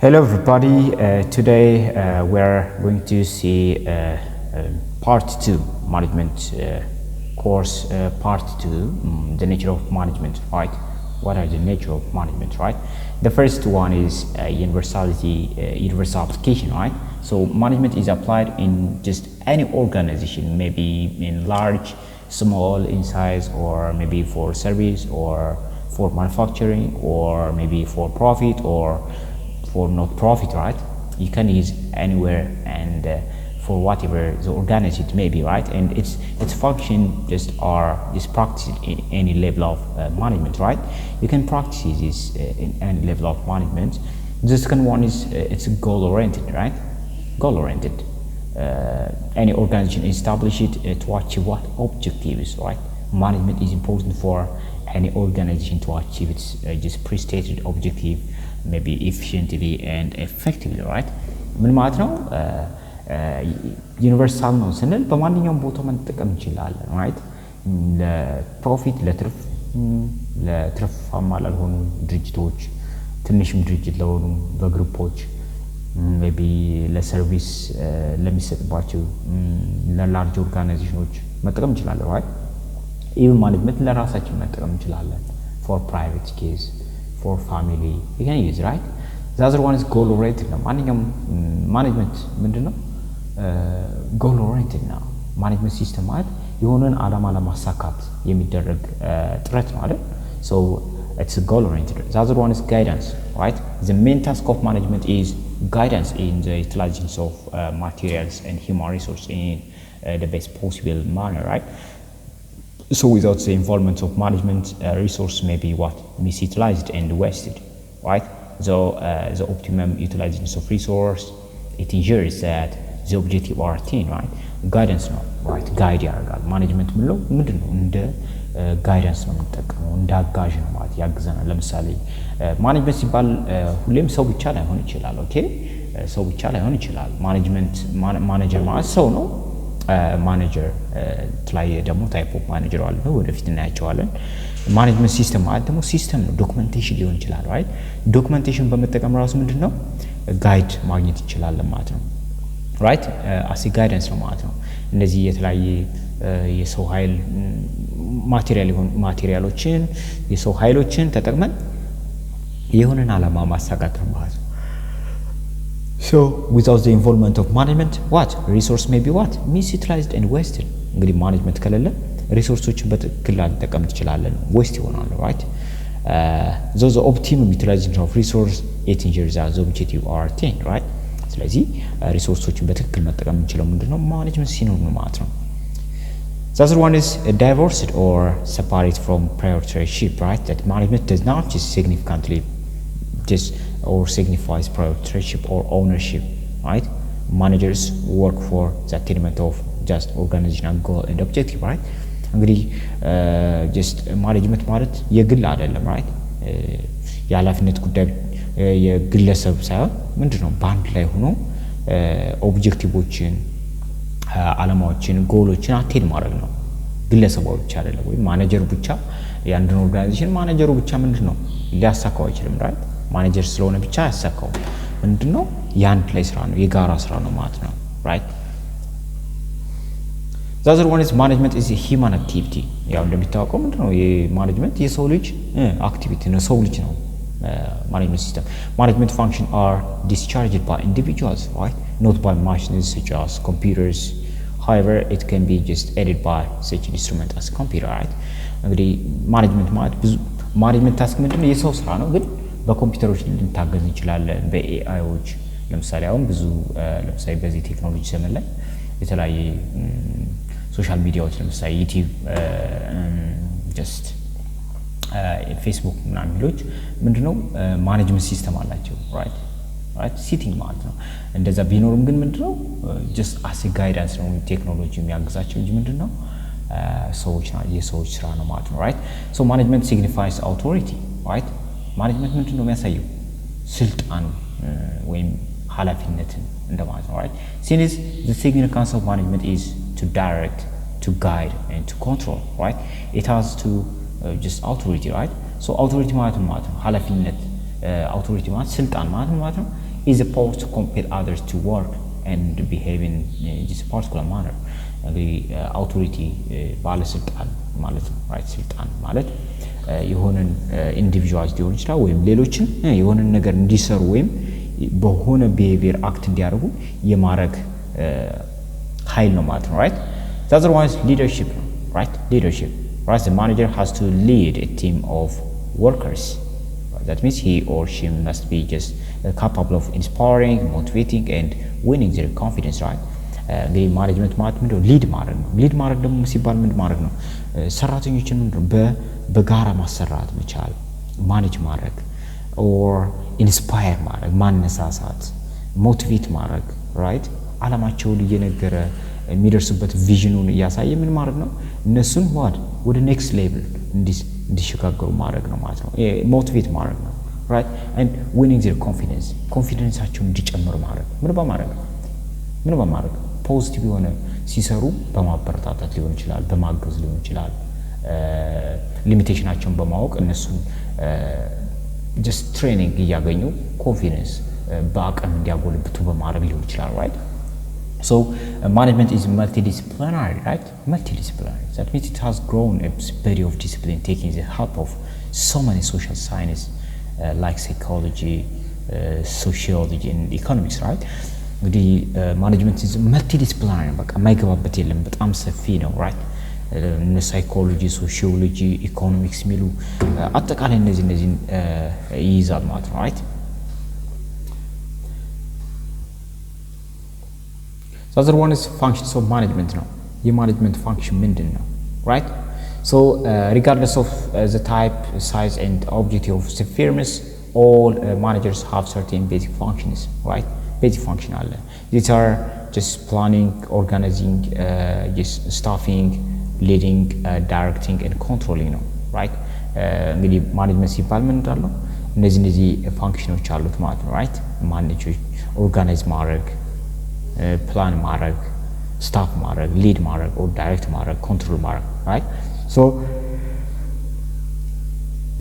Hello everybody, today we're going to see part 2 management course part 2 the nature of management, right? What are the nature of management, right? The first one is universal application, right? So management is applied in just any organization, maybe in large, small in size, or maybe for service or for manufacturing, or maybe for profit or for not profit, right? You can use anywhere and for whatever the organization may be, right? And its function just practiced in any level of management, right? You can practice this in any level of management. The second one is it's goal oriented, right? Goal oriented. Any organization establish it to achieve what objectives, right? Management is important for any organization to achieve its just pre-stated objective, maybe efficiently and effectively, right? ምን ማለት ነው? ዩኒቨርሳል ነው ስንል በማንኛውም ቦታ መጠቀም እንችላለን፣ right? ለፕሮፊት ለትርፋማ ላልሆኑ ድርጅቶች፣ ትንሽም ድርጅት ለሆኑ በግሩፖች፣ ሜቢ ለሰርቪስ ለሚሰጥባቸው ለላርጅ ኦርጋናይዜሽኖች መጠቀም እንችላለን፣ right? ኢቭን ማኔጅመንት ለራሳችን መጠቀም እንችላለን for private case, for family, you can use, right? The other one is goal oriented ነው። ማንኛውም ማኔጅመንት ምንድነው? ጎል ኦሪየንትድ ነው። ማኔጅመንት ሲስተም ማለት የሆነን ዓላማ ለማሳካት የሚደረግ ጥረት ነው አይደል? So it's goal oriented. The other one is guidance, right? The main task of management is guidance in the utilization of materials and human resources in the best possible manner, right? So without the involvement of management, resource may be misutilized and wasted, right? So the optimum utilization of resource, it ensures that the objective are attained, right? Guidance ነው, right? ጋይድ ያደርጋል። ማኔጅመንት ምንለው ምንድነው? እንደ ጋይዳንስ ነው የምንጠቀመው፣ እንደ አጋዥ ነው ማለት ያግዘናል። ለምሳሌ ማኔጅመንት ሲባል ሁሌም ሰው ብቻ ላይሆን ይችላል። ኦኬ፣ ሰው ብቻ ላይሆን ይችላል። ማኔጀር ማለት ሰው ነው። ማኔጀር ላይ ደግሞ ታይፕ ኦፍ ማኔጀር አለ፣ ወደፊት እናያቸዋለን። ማኔጅመንት ሲስተም ማለት ደግሞ ሲስተም ነው። ዶክመንቴሽን ሊሆን ይችላል፣ ራይት? ዶክመንቴሽን በመጠቀም ራሱ ምንድነው ጋይድ ማግኘት ይችላል ማለት ነው፣ ራይት? አሲ ጋይደንስ ነው ማለት ነው። እነዚህ የተለያየ የሰው ኃይል ማቴሪያሎችን የሰው ኃይሎችን ተጠቅመን የሆነን ዓላማ ማሳካት ነው ማለት ነው። So without the involvement of management, resource may be misutilized and wasted. እንግዲህ ማኔጅመንት ከሌለ ሪሶርሶችን በትክክል ላንጠቀም እንችላለን፣ ዌስት ይሆናሉ፣ right? the optimum utilization of resource, it ensures that the objective are attained, right? ስለዚህ ሪሶርሶችን በትክክል መጠቀም እንችላለን ምንድነው ማኔጅመንት ሲኖር ነው ማለት ነው። The other one is divorced or separate from proprietorship, right? That management does not just significantly or signifies proprietorship or ownership, right? Managers work for the attainment of just organizational goal and objective, right? እንግዲህ just management ማለት የግል አይደለም, right? የኃላፊነት ጉዳይ የግለሰብ ሳይሆን ምንድነው በአንድ ላይ ሆኖ ኦብጀክቲቮችን፣ ዓላማዎችን፣ ጎሎችን አቴን ማድረግ ነው። ግለሰባው ብቻ አይደለም፣ ወይ ማኔጀር ብቻ የአንድን ኦርጋናይዜሽን ማኔጀሩ ብቻ ምንድነው ሊያሳካው አይችልም፣ right? ማኔጀር ስለሆነ ብቻ ያሳካው ምንድነው የአንድ ላይ ስራ ነው፣ የጋራ ስራ ነው ማለት ነው፣ right? The other one is management is a human activity. ያው እንደሚታወቀው ምንድነው የማኔጅመንት የሰው ልጅ አክቲቪቲ ነው፣ ሰው ልጅ ነው management system. Management function are discharged by individuals, right? Not by machines such as computers. However, it can be just aided by such an instrument as computer, right? እንግዲህ ማኔጅመንት ታስክ ምንድነው የሰው ስራ ነው፣ ግን በኮምፒውተሮች ልንታገዝ እንችላለን፣ በኤአይዎች። ለምሳሌ አሁን ብዙ ለምሳሌ በዚህ ቴክኖሎጂ ዘመን ላይ የተለያየ ሶሻል ሚዲያዎች ለምሳሌ ዩቲዩብ ጀስት ፌስቡክ ምናምን ሚሎች ምንድነው ማኔጅመንት ሲስተም አላቸው፣ ራይት? ሲቲንግ ማለት ነው። እንደዛ ቢኖርም ግን ምንድነው ጀስት አስ ጋይዳንስ ነው ቴክኖሎጂ የሚያግዛቸው እንጂ ምንድነው የሰዎች ስራ ነው ማለት ነው፣ ራይት? ሶ ማኔጅመንት ሲግኒፋይስ አውቶሪቲ፣ ራይት? ማኔጅመንት ምንድነው የሚያሳየው ስልጣን ወይም ኃላፊነትን እንደማለት ነው፣ right? Since the significance of management is to direct, to guide and to control, right? It has to just authority, right? So authority ማለት ነው ኃላፊነት፣ authority ማለት ስልጣን ማለት ነው። is the power to compel others to work and behave in this particular manner. እንግዲህ አውቶሪቲ ባለስልጣን ማለት ነው ራይት ስልጣን ማለት የሆነን ኢንዲቪጁዋልስ ሊሆን ይችላል ወይም ሌሎችን የሆነን ነገር እንዲሰሩ ወይም በሆነ ቢሄቪየር አክት እንዲያደርጉ የማድረግ ኃይል ነው ማለት ነው ራይት the other one is leadership right leadership right the manager has to lead a team of workers that means he or she must be just capable of inspiring motivating and winning their confidence right እንግዲህ ማኔጅመንት ማለት ምንድነው ሊድ ማድረግ ነው ሊድ ማድረግ ደግሞ ሲባል ምን ማድረግ ነው ሰራተኞችን በጋራ ማሰራት መቻል ማኔጅ ማድረግ or inspire ማድረግ ማነሳሳት ሞቲቬት ማድረግ ራይት አላማቸውን እየነገረ የሚደርሱበት ቪዥኑን እያሳየ ምን ማድረግ ነው እነሱን ወደ ኔክስት ሌቭል እንዲሸጋገሩ ማድረግ ነው ማለት ነው ሞቲቬት ማድረግ ነው right and winning their confidence እንዲጨምር ማድረግ ምን በማድረግ ፖዚቲቭ የሆነ ሲሰሩ በማበረታታት ሊሆን ይችላል በማገዝ ሊሆን ይችላል ሊሚቴሽናቸውን በማወቅ እነሱን just training እያገኙ confidence በአቅም እንዲያጎለብቱ በማድረግ ሊሆን ይችላል right so management is multidisciplinary right multidisciplinary that means it has grown a body of discipline taking the help of so many social sciences like psychology sociology and economics right እንግዲህ ማኔጅመንት is multidisciplinary በቃ የማይገባበት የለም በጣም ሰፊ ነው right ሳይኮሎጂ ሶሺዮሎጂ ኢኮኖሚክስ ሚሉ አጠቃላይ እነዚህ ይይዛል ማለት ነው right so other one is functions of management ነው የማኔጅመንት ፋንክሽን ምንድነው right so regardless of the type size and objective of the firms all managers have certain basic functions right basic function አለ these are just planning organizing just staffing leading directing and controlling ነው right እንግዲህ ማኔጅመንት ሲባል ምን እንዳለው እነዚህ ፋንክሽኖች አሉት ማለት ነው right ማኔጅ ኦርጋናይዝ ማድረግ ፕላን ማድረግ ስታፍ ማድረግ ሊድ ማድረግ or direct ማድረግ control ማድረግ right so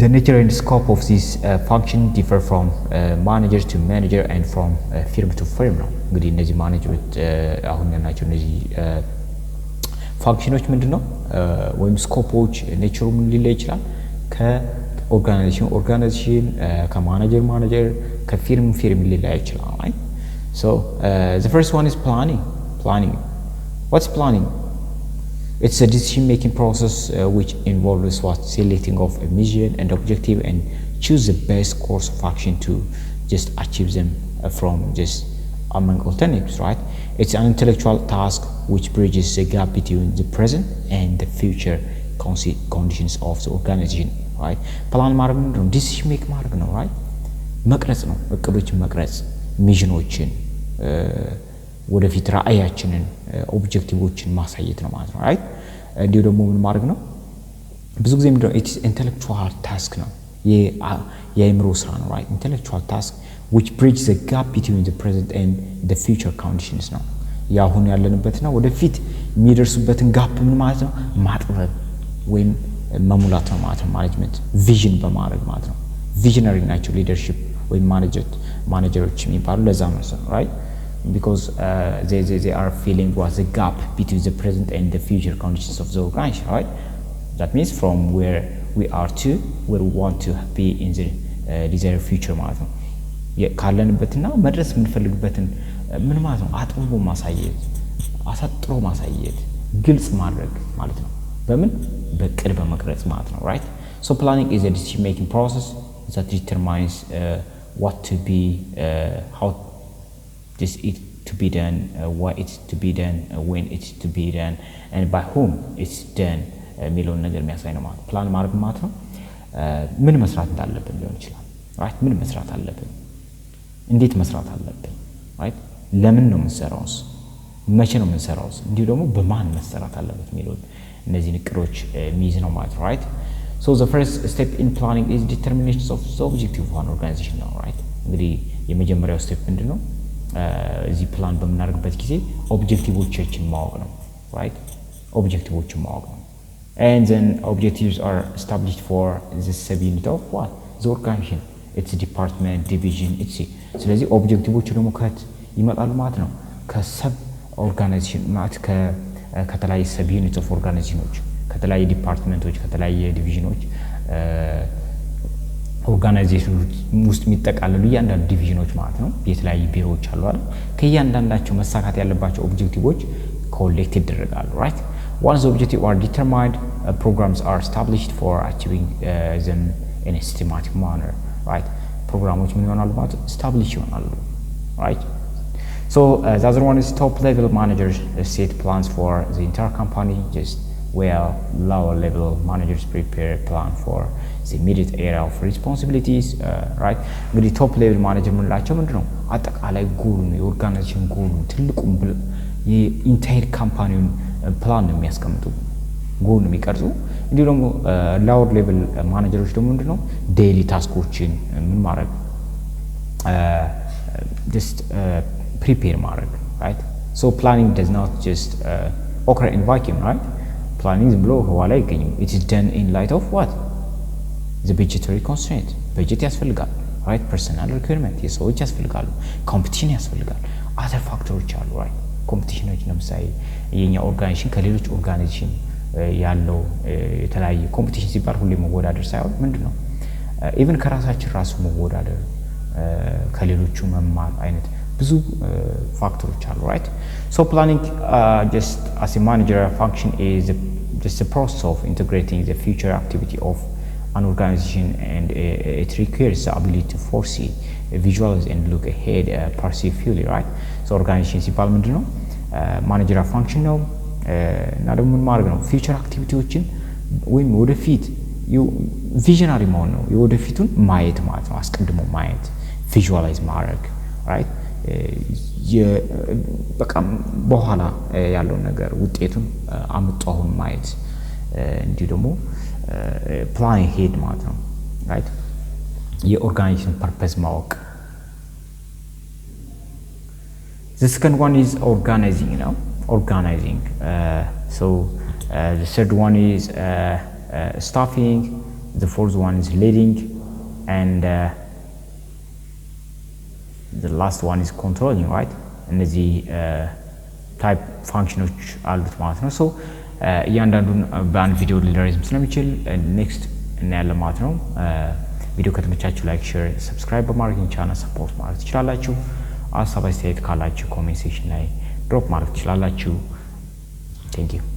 the nature and scope of this function differ from manager to manager and from firm to firm ነው እንግዲህ እነዚህ ማኔጅመንት አሁን ያልናቸው እነዚህ ፋንክሽኖች ምንድነው ወይም ስኮፖች ኔቸሩ ምን ሊለይ ይችላል ከኦርጋናይዜሽን ከማኔጀር ከፊርም ሊለይ ይችላል right so the first one is planning what's planning it's a decision making process which involves selecting of a mission and objective and choose the best course of action to just achieve them from just among alternatives right it's an intellectual task which bridges the gap between the present and the future conditions of the organization right plan ማድረግ ነው decision make ማድረግ ነው right መቅረጽ ነው እቅዶችን መቅረጽ ሚሽኖችን ወደፊት ራእያችንን ኦብጀክቲቮችን ማሳየት ነው ማለት ነው right እንዲሁ ደግሞ ምን ማድረግ ነው ብዙ ጊዜ ምንድነው it's intellectual task ነው የአእምሮ ስራ ነው right intellectual task which bridges the gap between the present and the future conditions ነው ያሁን ያለንበትና ወደፊት የሚደርሱበትን ጋፕ ምን ማለት ነው ማጥበብ ወይም መሙላት ነው ማለት ነው ማኔጅመንት ቪዥን በማድረግ ማለት ነው ቪዥነሪ ናቸው ሊደርሺፕ ወይም ማኔጀሮች የሚባሉ ለዛ ነው right because they are filling what the gap between the present and the future conditions of the organization right that means from where we are to where we want to be in the desired future ማለት ነው ካለንበትና መድረስ የምንፈልግበትን ምን ማለት ነው አጥብቦ ማሳየት አሳጥሮ ማሳየት ግልጽ ማድረግ ማለት ነው በምን በቅድ በመቅረጽ ማለት ነው right so planning is a decision making process that determines what to be how this it to be done why it's to be done when it's to be done and by whom it's done የሚለውን ነገር የሚያሳይ ነው ማለት ፕላን ማድረግ ማለት ነው ምን መስራት እንዳለብን ሊሆን ይችላል right ምን መስራት አለብን እንዴት መስራት አለብን right ለምን ነው የምንሰራውስ መቼ ነው የምንሰራውስ እንዲሁ ደግሞ በማን መሰራት አለበት የሚለውን እነዚህ ንቅሮች ሚዝ ነው ማለት right so the first step in planning is determination of the objective of an organization ነው right እንግዲህ የመጀመሪያው ስቴፕ ምንድነው እዚህ ፕላን በመናደርግበት ጊዜ ኦብጀክቲቮችን ማወቅ ነው right ኦብጀክቲቮችን ማወቅ ነው and then objectives are established for the sub-unit of what the organization ኢትስ ዲፓርትመንት ዲቪዥን ኢትስ ስለዚህ ኦብጀክቲቮቹ ደግሞ ይመጣሉ ማለት ነው ከሰብ ኦርጋናይዜሽን ማለት ከተለያየ ሰብ ዩኒት ኦፍ ኦርጋናይዜሽኖች ከተለያየ ዲፓርትመንቶች ከተለያየ ዲቪዥኖች ኦርጋናይዜሽኖች ውስጥ የሚጠቃለሉ እያንዳንዱ ዲቪዥኖች ማለት ነው የተለያየ ቢሮዎች አሉ አይደል ከእያንዳንዳቸው መሳካት ያለባቸው ኦብጀክቲቮች ኮሌክት ይደረጋሉ right once objectives are determined programs are established for achieving them in a systematic manner right ፕሮግራሞች ምን ይሆናሉ ማለት establish ይሆናሉ right so the other one is top level managers set plans for the entire company just where lower level managers prepare plan for the immediate area of responsibilities right እንግዲህ top level manager ምንላቸው ምንድነው አጠቃላይ ጎሉን የኦርጋናይዜሽን ጎሉን ትልቁን የኢንታይር ካምፓኒውን ፕላን ነው የሚያስቀምጡ ጎል ነው የሚቀርጹ እንዲሁ ደግሞ ላወር ሌቭል ማኔጀሮች ደግሞ ምንድነው ዴይሊ ታስኮችን ምን ማድረግ just prepare ማድረግ right so planning does not just occur in vacuum right planning ዝም ብሎ ከኋላ አይገኝም it is done in light of what the budgetary constraint budget ያስፈልጋል right personal requirement የሰዎች ያስፈልጋሉ competition ያስፈልጋል other factors አሉ right ኮምፒቲሽኖች ለምሳሌ የኛ ኦርጋናይዜሽን ከሌሎች ኦርጋናይዜሽን ያለው የተለያየ ኮምፒቲሽን ሲባል ሁሌ መወዳደር ሳይሆን ምንድነው ኢቭን ከራሳችን ራሱ መወዳደር ከሌሎቹ መማር አይነት ብዙ ፋክተሮች አሉ right so planning just as a managerial function is just a process of integrating the future activity of an organization and it requires the ability to foresee visualize and look ahead perceive fully right so organization ሲባል ምንድነው managerial function ነው እና ደግሞ ምን ማድረግ ነው future activityዎችን ወይም ወደፊት ቪዥነሪ መሆን ነው የወደፊቱን ማየት ማለት ነው አስቀድሞ ማየት visualize ማድረግ right በቃ በኋላ ያለው ነገር ውጤቱን አምጣውን ማየት እንዲሁ ደግሞ ፕላን ሄድ ማለት ነው right የኦርጋናይዜሽን ፐርፐዝ ማወቅ the second one is organizing you know organizing so the third one is staffing the fourth one is leading and the last one is controlling right እነዚህ ታይፕ ፋንክሽኖች አሉት ማለት ነው so እያንዳንዱን በአንድ ቪዲዮ ሊደረዝም ስለሚችል ኔክስት እናያለን ማለት ነው ቪዲዮ ከተመቻችሁ ላይክ ሼር ሰብስክራይብ በማድረግ ቻናል ሰፖርት ማለት ትችላላችሁ ሀሳብ አስተያየት ካላችሁ ኮሜንት ሴክሽን ላይ ድሮፕ ማለት ትችላላችሁ thank you